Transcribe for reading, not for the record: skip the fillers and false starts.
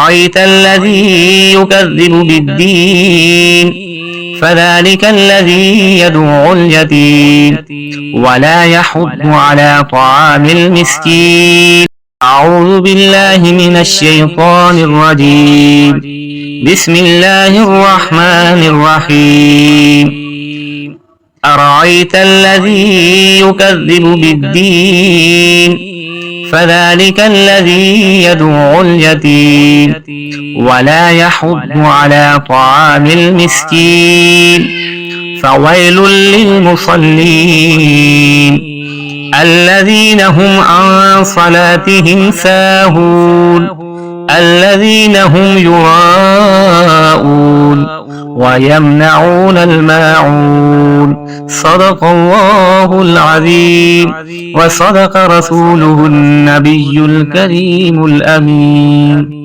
أرأيت الذي يكذب بالدين فذلك الذي يدعو اليتيم ولا يحض على طعام المسكين. أعوذ بالله من الشيطان الرجيم. بسم الله الرحمن الرحيم. أرأيت الذي يكذب بالدين فذلك الذي يدعو اليتيم ولا يحض على طعام المسكين. فويل للمصلين الذين هم عن صلاتهم ساهون الذين هم يراءون ويمنعون الماعون. صدق الله العظيم وصدق رسوله النبي الكريم الأمين.